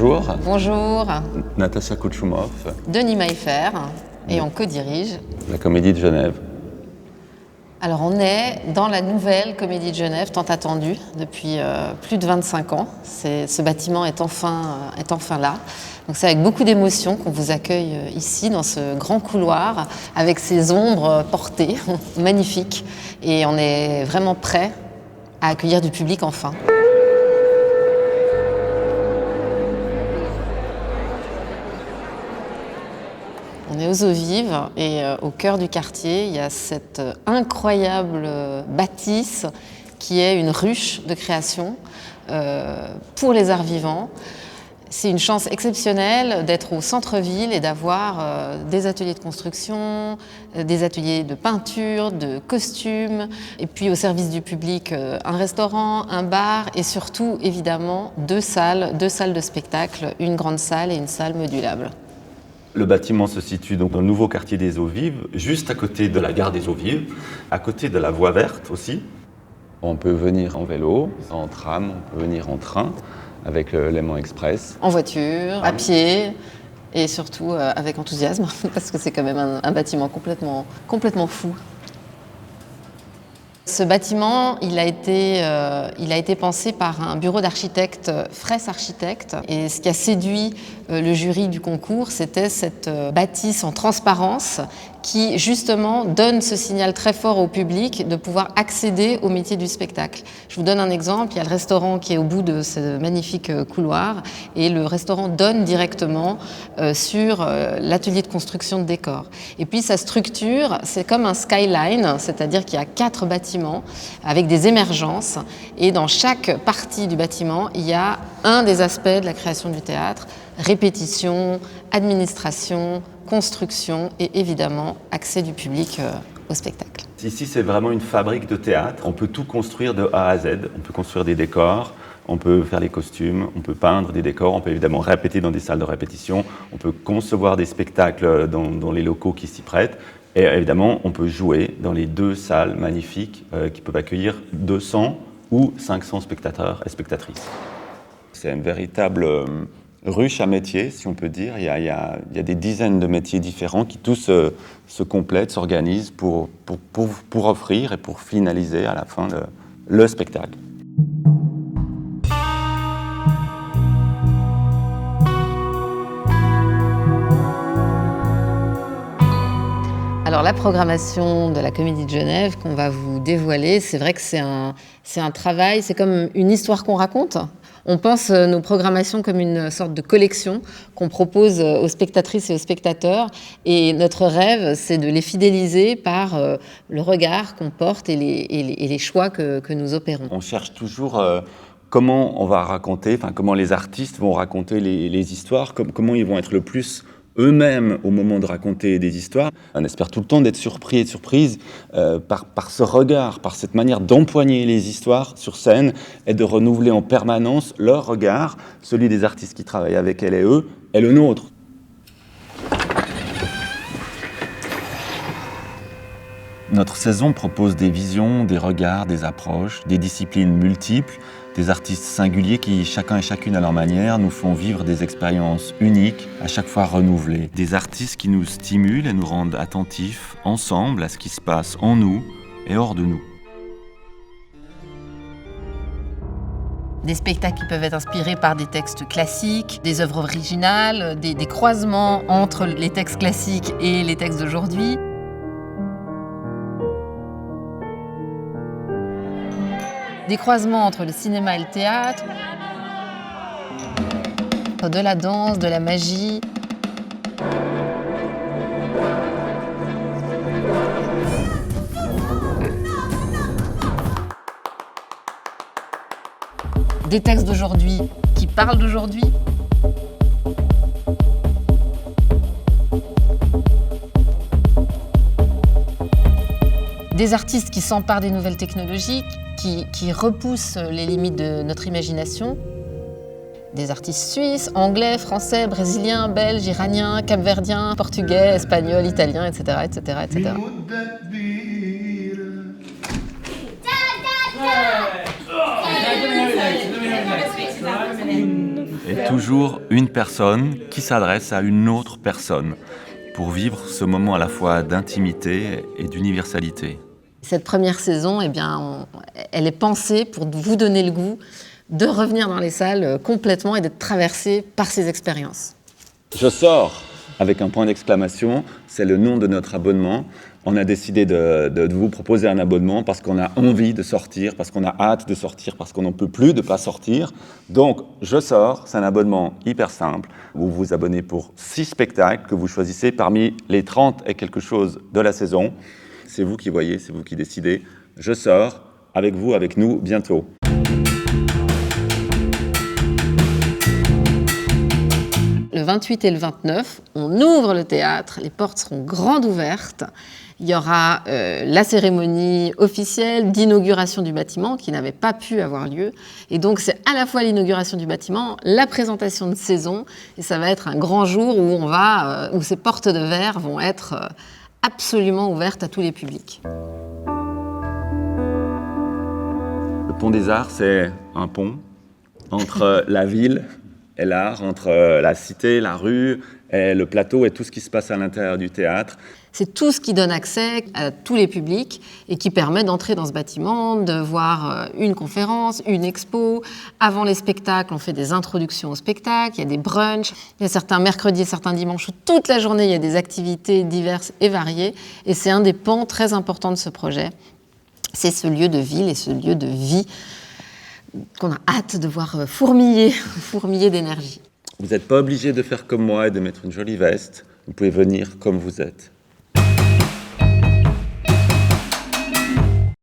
Bonjour. Bonjour. Natasha Kouchoumov. Denis Maillefer, et on co-dirige la Comédie de Genève. Alors on est dans la nouvelle Comédie de Genève, tant attendue depuis plus de 25 ans. Ce bâtiment est enfin là. Donc c'est avec beaucoup d'émotion qu'on vous accueille ici, dans ce grand couloir, avec ces ombres portées, magnifiques. Et on est vraiment prêts à accueillir du public enfin. On est aux Eaux Vives et au cœur du quartier, il y a cette incroyable bâtisse qui est une ruche de création pour les arts vivants. C'est une chance exceptionnelle d'être au centre-ville et d'avoir des ateliers de construction, des ateliers de peinture, de costumes, et puis au service du public un restaurant, un bar et surtout évidemment deux salles de spectacle, une grande salle et une salle modulable. Le bâtiment se situe donc dans le nouveau quartier des Eaux Vives, juste à côté de la gare des Eaux Vives, à côté de la voie verte aussi. On peut venir en vélo, en tram, on peut venir en train avec le Léman Express. En voiture, à pied et surtout avec enthousiasme parce que c'est quand même un bâtiment complètement fou. Ce bâtiment, il a été pensé par un bureau d'architectes, Fraisse Architectes. Et ce qui a séduit le jury du concours, c'était cette bâtisse en transparence qui, justement, donne ce signal très fort au public de pouvoir accéder au métier du spectacle. Je vous donne un exemple. Il y a le restaurant qui est au bout de ce magnifique couloir et le restaurant donne directement sur l'atelier de construction de décors. Et puis, sa structure, c'est comme un skyline, c'est-à-dire qu'il y a 4 bâtiments avec des émergences et dans chaque partie du bâtiment, il y a un des aspects de la création du théâtre, répétition, administration, construction et évidemment accès du public au spectacle. Ici, c'est vraiment une fabrique de théâtre. On peut tout construire de A à Z. On peut construire des décors, on peut faire les costumes, on peut peindre des décors, on peut évidemment répéter dans des salles de répétition, on peut concevoir des spectacles dans les locaux qui s'y prêtent. Et évidemment, on peut jouer dans les 2 salles magnifiques qui peuvent accueillir 200 ou 500 spectateurs et spectatrices. C'est une véritable ruche à métiers, si on peut dire. Il y a des dizaines de métiers différents qui tous se complètent, s'organisent pour offrir et pour finaliser à la fin le spectacle. Alors la programmation de la Comédie de Genève qu'on va vous dévoiler, c'est vrai que c'est un travail, c'est comme une histoire qu'on raconte. On pense nos programmations comme une sorte de collection qu'on propose aux spectatrices et aux spectateurs. Et notre rêve, c'est de les fidéliser par le regard qu'on porte et les choix que nous opérons. On cherche toujours comment on va raconter, comment les artistes vont raconter les histoires, comment ils vont être le plus eux-mêmes au moment de raconter des histoires. On espère tout le temps d'être surpris et de surprise par ce regard, par cette manière d'empoigner les histoires sur scène et de renouveler en permanence leur regard, celui des artistes qui travaillent avec elles et eux, et le nôtre. Notre saison propose des visions, des regards, des approches, des disciplines multiples, des artistes singuliers qui, chacun et chacune à leur manière, nous font vivre des expériences uniques, à chaque fois renouvelées. Des artistes qui nous stimulent et nous rendent attentifs, ensemble, à ce qui se passe en nous et hors de nous. Des spectacles qui peuvent être inspirés par des textes classiques, des œuvres originales, des croisements entre les textes classiques et les textes d'aujourd'hui. Des croisements entre le cinéma et le théâtre, de la danse, de la magie. Des textes d'aujourd'hui qui parlent d'aujourd'hui. Des artistes qui s'emparent des nouvelles technologies, qui repoussent les limites de notre imagination. Des artistes suisses, anglais, français, brésiliens, belges, iraniens, capverdiens, portugais, espagnols, italiens, etc., etc., etc. Et toujours une personne qui s'adresse à une autre personne pour vivre ce moment à la fois d'intimité et d'universalité. Cette première saison, eh bien, elle est pensée pour vous donner le goût de revenir dans les salles complètement et d'être traversé par ces expériences. Je sors avec un point d'exclamation, c'est le nom de notre abonnement. On a décidé de vous proposer un abonnement parce qu'on a envie de sortir, parce qu'on a hâte de sortir, parce qu'on n'en peut plus de ne pas sortir. Donc, je sors, c'est un abonnement hyper simple. Vous vous abonnez pour 6 spectacles que vous choisissez parmi les 30 et quelque chose de la saison. C'est vous qui voyez, c'est vous qui décidez. Je sors avec vous, avec nous, bientôt. Le 28 et le 29, on ouvre le théâtre, les portes seront grandes ouvertes. Il y aura la cérémonie officielle d'inauguration du bâtiment qui n'avait pas pu avoir lieu. Et donc c'est à la fois l'inauguration du bâtiment, la présentation de saison, et ça va être un grand jour où ces portes de verre vont être absolument ouvertes à tous les publics. Le Pont des Arts, c'est un pont entre la ville et l'art, entre la cité, la rue, et le plateau et tout ce qui se passe à l'intérieur du théâtre. C'est tout ce qui donne accès à tous les publics et qui permet d'entrer dans ce bâtiment, de voir une conférence, une expo. Avant les spectacles, on fait des introductions aux spectacles, il y a des brunchs, il y a certains mercredis et certains dimanches où toute la journée, il y a des activités diverses et variées. Et c'est un des pans très importants de ce projet. C'est ce lieu de ville et ce lieu de vie qu'on a hâte de voir fourmiller d'énergie. Vous n'êtes pas obligé de faire comme moi et de mettre une jolie veste. Vous pouvez venir comme vous êtes.